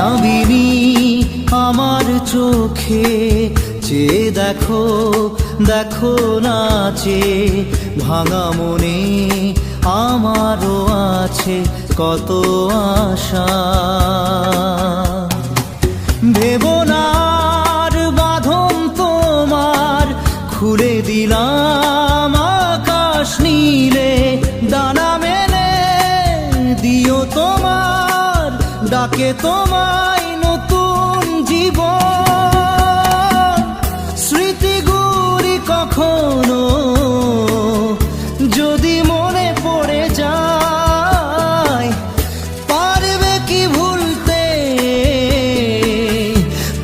মায়াবিনী আমার চোখে চেয়ে দেখো দেখো নাচে ভাঙা মনে আমারও আছে কত আশা। ভেবনার বাঁধন তোমার খুলে দিলাম আকাশ নীলে, ডানা মেলে দিও তোমার ডাকে তোমায় নতুন জীবন। স্মৃতিগুলি কখনো যদি মনে পড়ে যায়, পারবে কি ভুলতে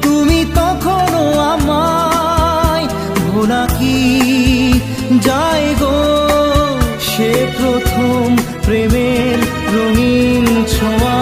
তুমি তখনও আমায়? ভোলা কি যায় গো সে প্রথম প্রেমের রঙিন ছোঁয়া।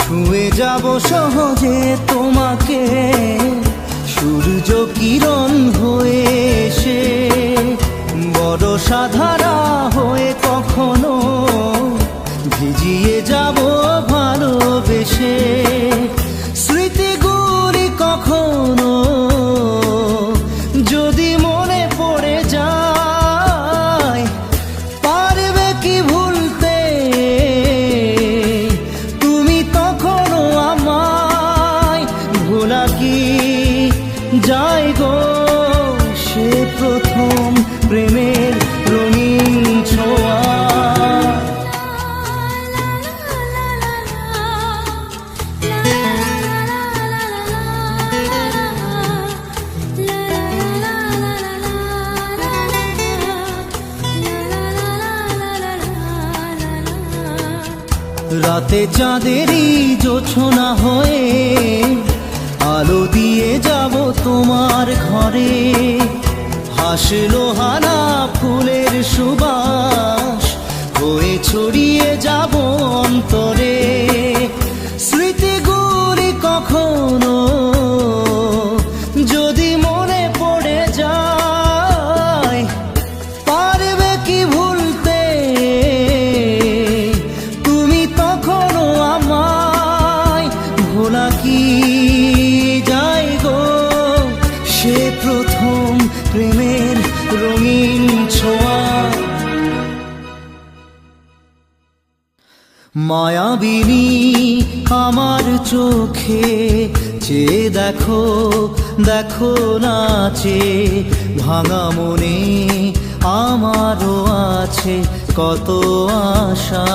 ছুঁয়ে যাব সহজে তোমাকে সূর্য কিরণ হয়ে এসে, বরষা ধারা হয়ে কখনো ভিজিয়ে যাব ভালোবেসে। স্মৃতিগুলি কখনো যদি মনে পড়ে যায়, পারবে কি ভুলতে তুমি তখনও আমায়? ভোলা কি যায় গো সে প্রথম প্রেমের রঙিন ছোঁয়া। রাতে চাঁদেরই জোছনা হয়ে আলো দিয়ে যাব তোমার ঘরে, হাসলো হানা ফুলের সুবাস হয়ে ছড়িয়ে যাব অন্তরে। স্মৃতিগুলি কখনো যদি মনে পড়ে যায়, পারবে কি ভুলতে তুমি তখনও আমায়? ভোলা কি যায় গো সে প্রথম প্রেমের রঙিন ছোঁয়া। মায়াবিনী আমার চোখে চেয়ে দেখো দেখো নাচে ভাঙা মনে আমারও আছে কত আশা।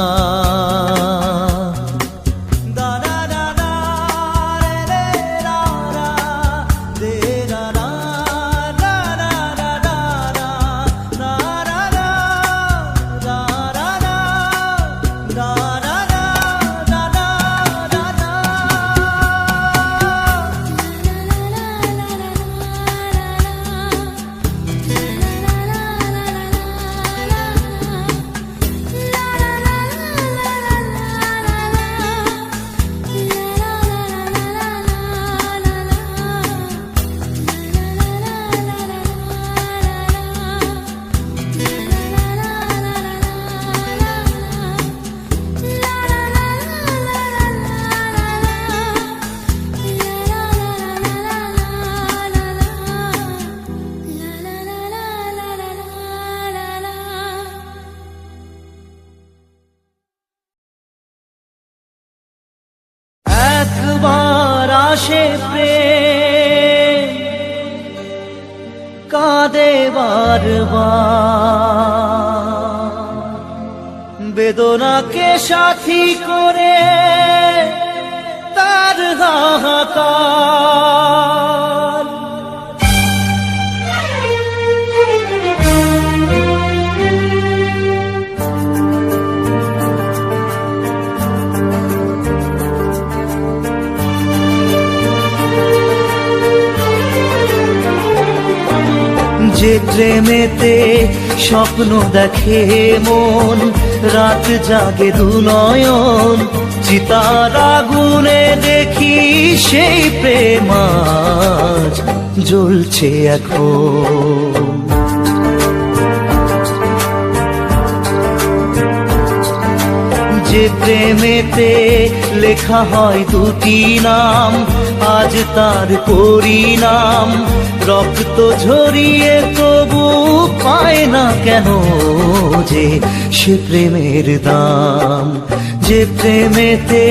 একবার আসে প্রেম কাঁদে বারবার, বেদনাকে সাথী করে তার হাহাকার। যে প্রেমেতে স্বপ্ন দেখে মন, রাত জাগে দু নয়ন, চিতার আগুনে দেখি সেই প্রেম আজ জ্বলছে এখন। যে প্রেমেতে লেখা হয় দুটি নাম, আজ তার পরিণাম রক্ত ঝরিয়ে তবু পায় না কেন যে সে প্রেমের দাম। যে প্রেমেতে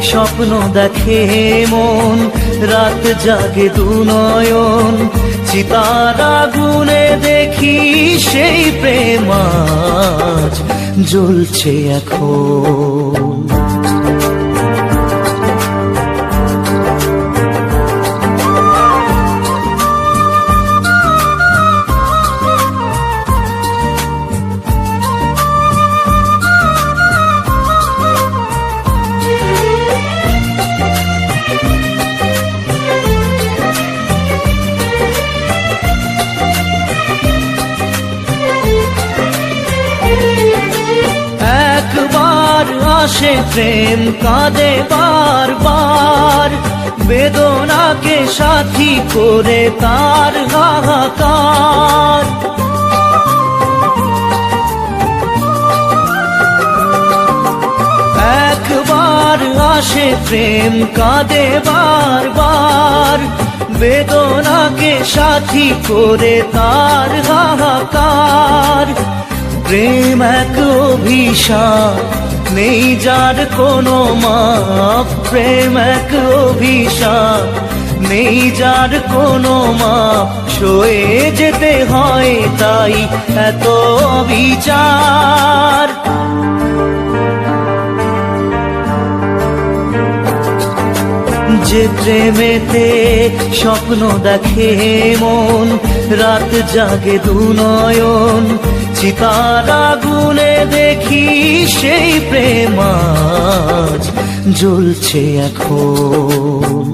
স্বপ্ন দেখে মন, রাত জাগে দু নয়ন, চিতার আগুনে দেখি সেই প্রেম আজ জ্বলছে এখন। একবার আসে প্রেম কাঁদে বারবার, বেদনাকে সাথী করে তার হাহাকার। একবার আসে প্রেম কাঁদে বারবার, বেদনাকে সাথী করে তার হাহাকার। প্রেম এক অভিশাপ, নেই যার কোনো মাপ। প্রেম এক অভিশাপ, নেই যার কোনো মাপ। সয়ে যেতে হয় তাই এত বিচার। যে প্রেমেতে স্বপ্ন দেখে মন, রাত জাগে দু নয়ন, চিতার আগুনে দেখি সেই প্রেম আজ জ্বলছে এখন।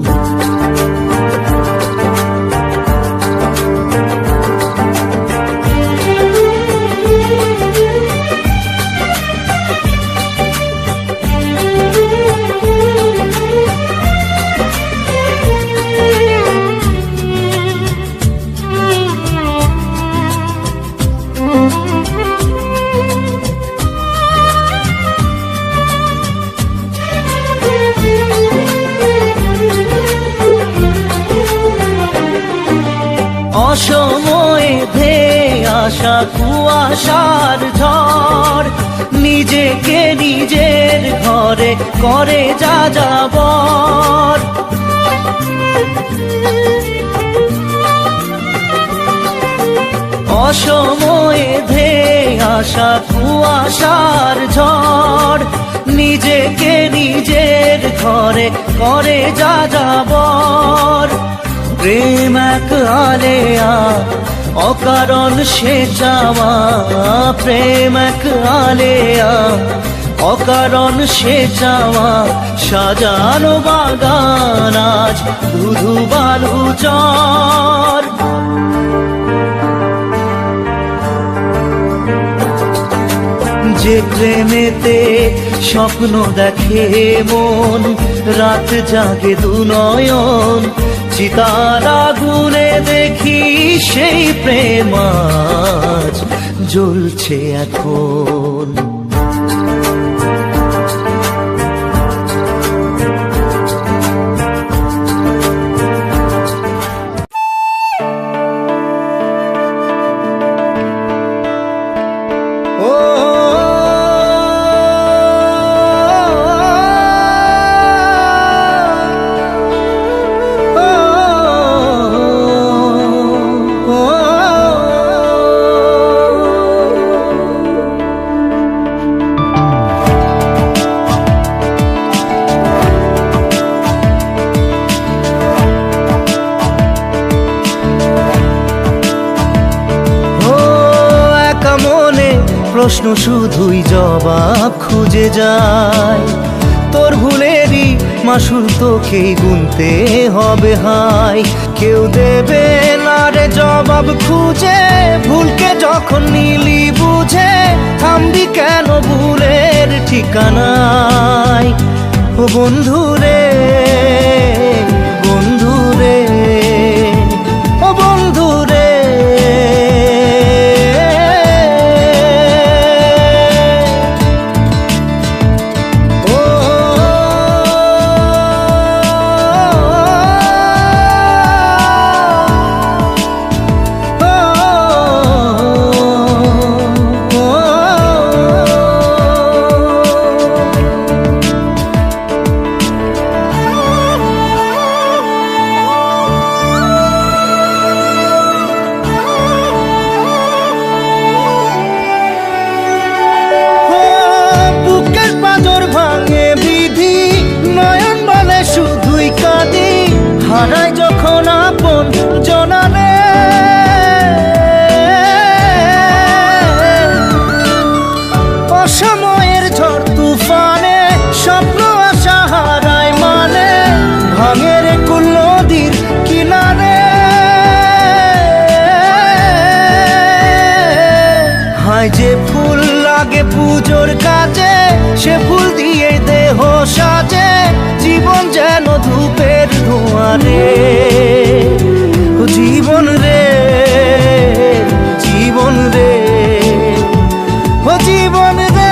অসময়ে ধেয়ে আসা কুয়াশার ঝড়, নিজেকে নিজের ঘরে করে যা যাবর। অসময়ে ধেয়ে আসা কুয়াশার ঝড়, নিজেকে নিজের ঘরে করে যা যাবর। প্রেম এক আলেয়া, অকারণ সে চাওয়া। প্রেম এক আলেয়া, অকারণ সে চাওয়া। সাজানো বাগান আজ ধুধু বালু চর। যে প্রেমেতে স্বপ্ন দেখে মন, রাত জাগে দু নয়ন, চিতার আগুনে দেখি সেই প্রেম আজ জ্বলছে এখন। প্রশ্ন শুধুই জবাব খুঁজে যায়, তোর ভুলেরই মাসুল তোকেই গুনতে হবে হাই। কেউ দেবে না রে জবাব খুঁজে, ভুলকে যখন নিলি বুঝে থামবি কেন ভুলের ঠিকানায়। ও বন্ধু রে, বন্ধু রে, ও বন্ধু রে। হারাই যখন আপন জনারে, অসময়ের ঝড় তুফানে স্বপ্ন আশা হারায় মানে, ভাঙের কুল নদীর কিনারে। হায় যে ফুল লাগে পুজোর কাজে, সে ফুল দিয়ে দেহ সাজে, জীবন যেন ধূপের ধোঁয়ারে। ও জীবন রে, জীবন রে, ও জীবন রে।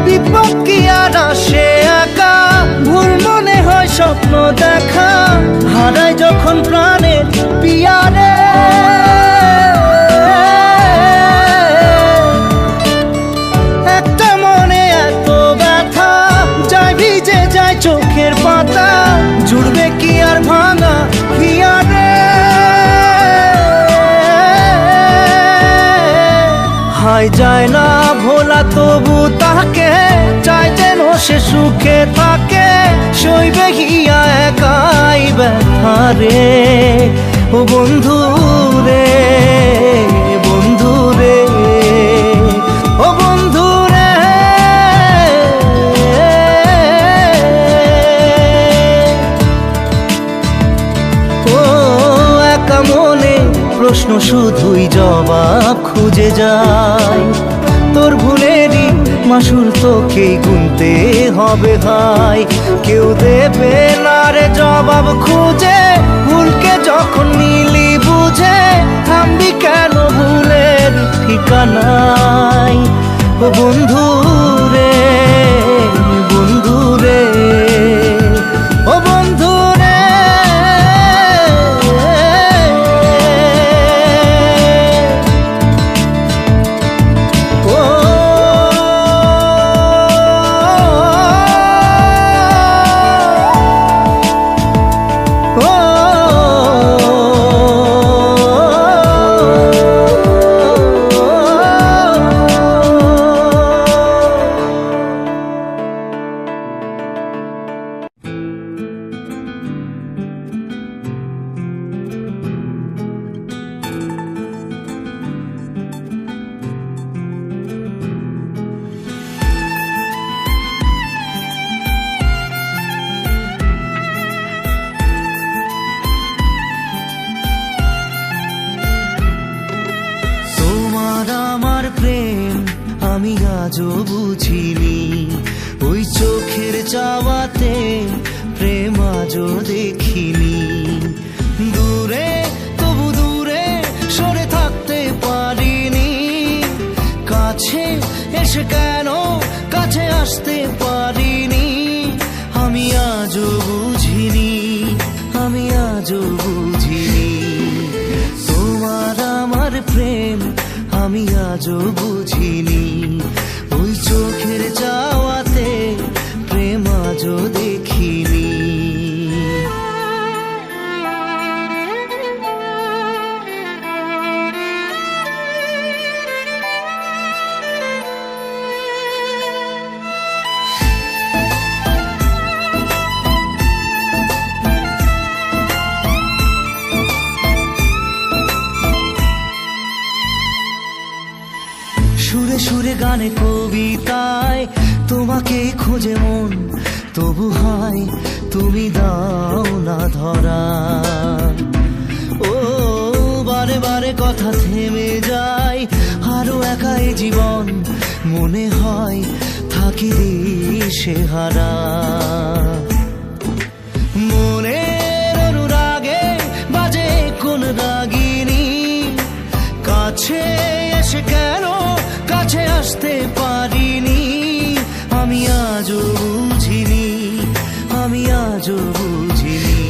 বিপদ কি আর আসে একা, ভুল মনে হয় স্বপ্ন দেখা, হারাই যখন প্রাণের পিয়ারে। একটা মনে এত ব্যথা, যায় ভিজে যায় চোখের পাতা, জুড়বে কি আর ভাঙা হিয়ারে। হায় যায় না ভোলা তবু তাকে, চাই যেন সে সুখে থাকে, সইবে হিয়া একাই ব্যথা রে। ও বন্ধু রে, বন্ধু রে, ও বন্ধু রে। ও একা মনে প্রশ্ন শুধুই জবাব খুঁজে যায়, তোর ভুলেরই মাসুল তোকেই গুনতে হবে ভাই। কেউ দেবে না রে জবাব খুঁজে, ভুলকে যখন নিলি বুঝে থামবি কেন ভুলের ঠিকানায়। ও বন্ধু রে, বন্ধু রে, ও বন্ধু রে। আমি আজও বুঝিনি, ওই চোখের চাওয়াতে প্রেম আজও দেখিনি। দূরে তবু দূরে সরে থাকতে পারিনি, কাছে এসে কেন কাছে আসতে পারিনি। আমি আজও বুঝিনি, আমি আজও বুঝিনি, তোমার আমার প্রেম আমি আজও বুঝিনি। গানে কবিতায় তোমাকে খোঁজে মন, তবু হয় তুমি দাও না ধরা। ও বারে বারে কথা থেমে যায়, আরো একাই জীবন মনে হয় থাকি দিশে হারা। মনের অনুরাগে বাজে কোন রাগিনী, কাছে এসে কেন কাছে আসতে পারিনি। আমি আজও বুঝিনি, আমি আজও বুঝিনি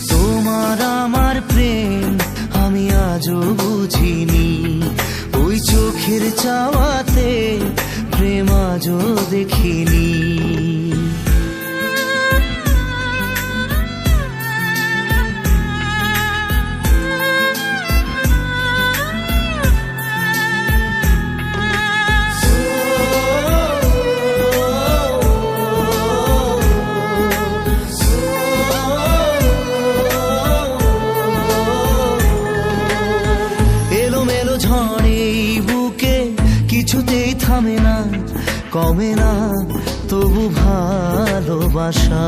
তোমার আমার প্রেম, আমি আজও বুঝিনি। ওই চোখের চাওয়াতে প্রেম আজও দেখিনি। কিছুতেই থামে না, কমে না তবু ভালোবাসা।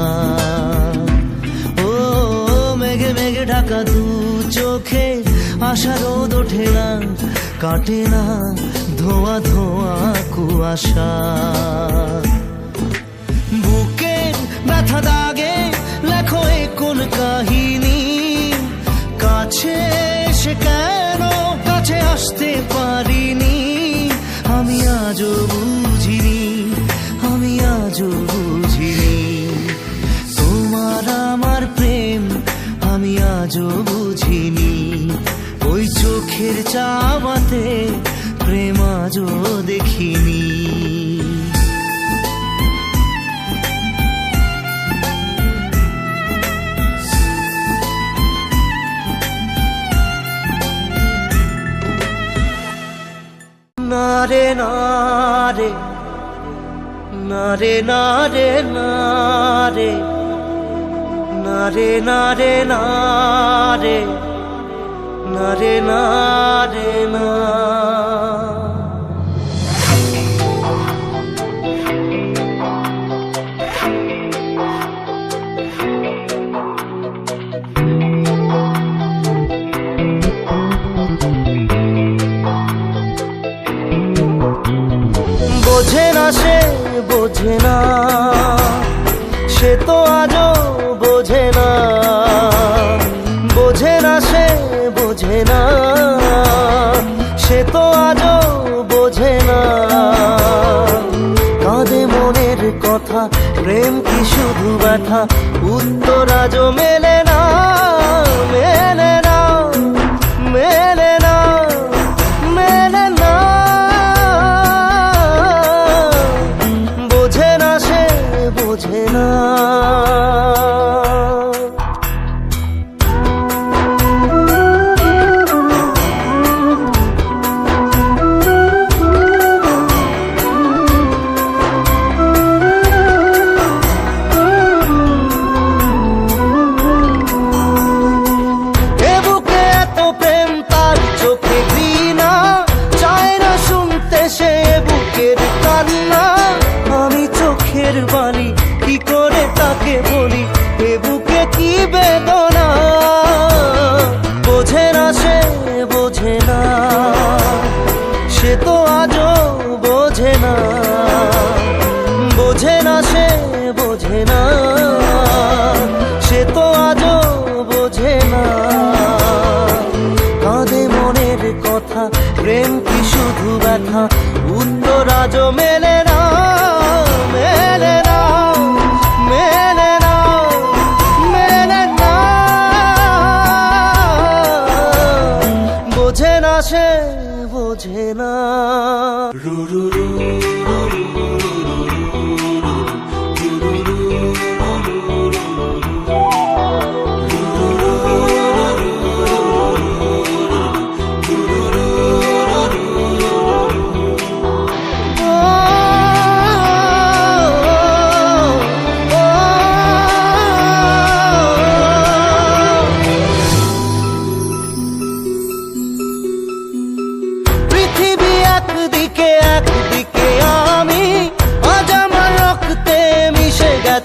ও মেঘে মেঘে ঢাকা দু চোখে আশা রোদ ওঠে না, কাটে না ধোয়া ধোয়া কুয়াশা। বুকে ব্যথা দাগে লেখো এ কোন কাহিনী, কাছে এসে কেন কাছে আসতে পারিনি। আমি আজও বুঝিনি, আমি আজও বুঝিনি তোমার আমার প্রেম, আমি আজও বুঝিনি। ওই চোখের চাওয়াতে প্রেম আজও দেখিনি। নারে নারে নারে নারে নারে নারে নারে নারে নারে নারে না। বোঝে না সে বোঝে না, সে তো আজও বোঝে না। বোঝে না সে বোঝে না, সে তো আজও বোঝে না। কাঁদে মনের কথা, প্রেম কি শুধু ব্যথা, উত্তর আজও মেলে না, মেলে না, মেলে না, মেলে না। বোঝে না সে বোঝে না। বাণী কি করে তাকে বলি, এ বুকে কি বেদনা। বোঝে না সে বোঝে না, সে তো আজও বোঝে না। বোঝে না সে বোঝে না, সে তো আজও বোঝে না। কাঁদে মনের কথা, প্রেম কি শুধু ব্যথা, উত্তর আজও মেলে না, মেলে না, মেলে না, মেলে না। বোঝে না সে বোঝে না।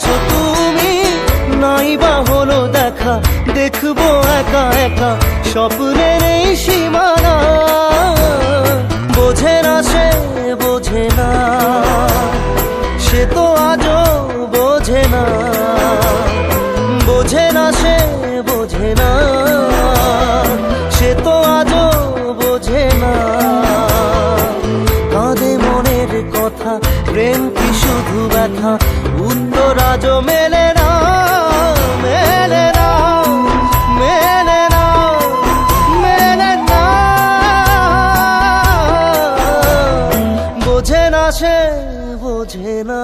আছো তুমি, নাই বা হলো দেখা, দেখবো একা একা স্বপ্নের এই সীমানা। বোঝে না সে বোঝে না, সে তো আজও বোঝে না। বোঝে না সে বোঝে না, সে তো আজও বোঝে না। কাঁদে মনের কথা, প্রেম কি শুধু ব্যথা, উত্তর আজও মেলে না, মেলে না, মেলে না, মেলে না। বোঝে না সে বোঝে না।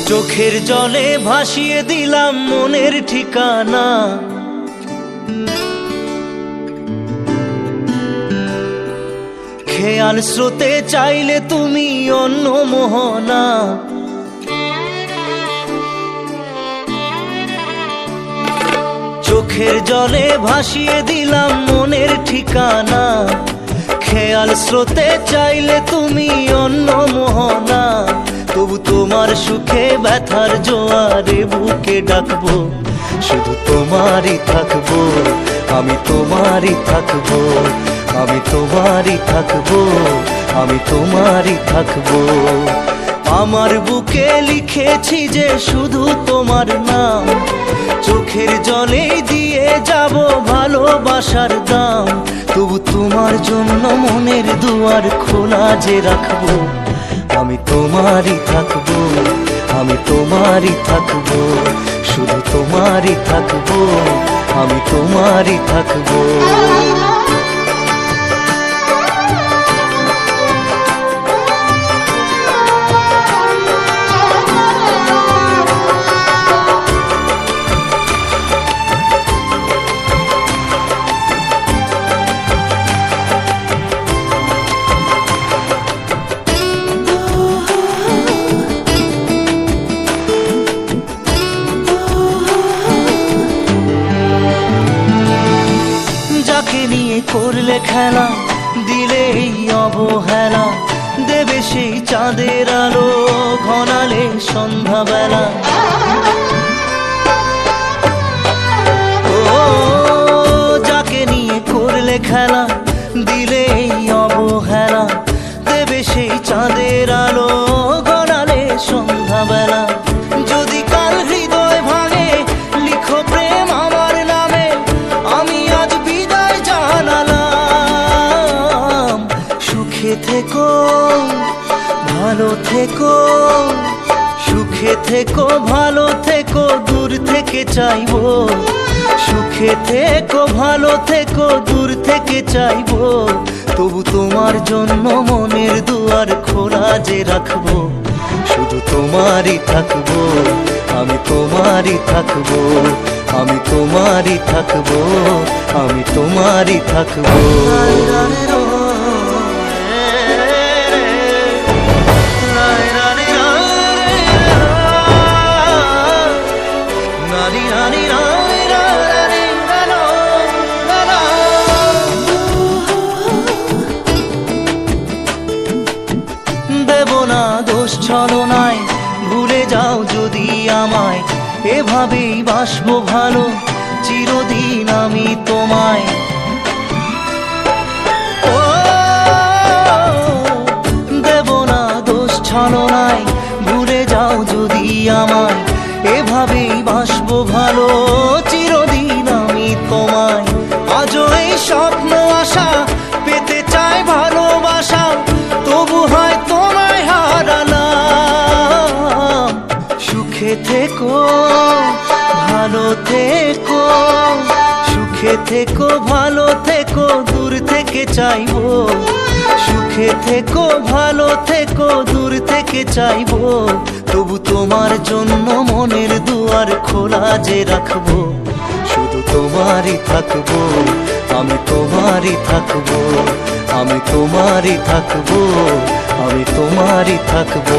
চোখের জলে ভাসিয়ে দিলাম মনের ঠিকানা, খেয়াল স্রোতে চাইলে তুমি অন্য মোহনা। চোখের জলে ভাসিয়ে দিলাম মনের ঠিকানা, খেয়াল স্রোতে চাইলে তুমি অন্য মোহনা। তবু তোমার সুখে ব্যথার জোয়ারে বুকে ডাকবো, শুধু তোমারই থাকবো, আমি তোমারই থাকবো, আমি তোমারই থাকবো, আমি তোমারই থাকবো। আমার বুকে লিখেছি যে শুধু তোমার নাম, চোখের জলে দিয়ে যাব ভালোবাসার দাম। তবু তোমার জন্য মনের দুয়ার খোলা যে রাখবো, আমি তোমারই থাকবো, আমি তোমারই থাকবো, শুধু তোমারই থাকবো, আমি তোমারই থাকবো। করলে খেলা, দিলে এই অবহেলা, দেবে সেই চাঁদের আলো ঘনালে সন্ধ্যাবেলা। ও যাকে নিয়ে করলে খেলা, দিলে এই অবহেলা, দেবে সেই চাঁদের আলো ঘনালে সন্ধ্যাবেলা। যদি কাল হৃদয় ভাঙে লিখো প্রেম আমার নামে, আমি আজ বিদায় জানালাম। সুখে থেকো ভালো থেকো, সুখে থেকো ভালো থেকো, দূর থেকে চাইবো। সুখে থেকো ভালো থেকো, দূর থেকে চাইবো। তবু তোমার জন্য মনের দুয়ার খোলা যে রাখবো, শুধু তোমারই থাকবো, আমি তোমারই থাকবো, আমি তোমারই থাকবো, আমি তোমারই থাকবো। দেব না দোষ ছলনায়, ভুলে যাও যদি আমায়, এভাবেই বাসবো ভালো চিরদিন আমি তোমায়। ও দেব না দোষ ছলনায়, ভুলে যাও যদি আমায়, এভাবেই বাসবো ভালো চিরদিন আমি তোমায়। আজও এই স্বপ্ন আশা পেতে চাই ভালোবাসা, তবু হয় তোমায় হারালাম। সুখে থেকো ভালো থেকো, সুখে থেকো ভালো থেকো, দূর থেকে চাইবো। সুখে থেকো ভালো থেকো, দূর থেকে চাইবো, তবু তোমার জন্য মনের দুয়ার খোলা যে রাখবো। শুধু তোমারই থাকবো, আমি তোমারই থাকবো, আমি তোমারই থাকবো, আমি তোমারই থাকবো।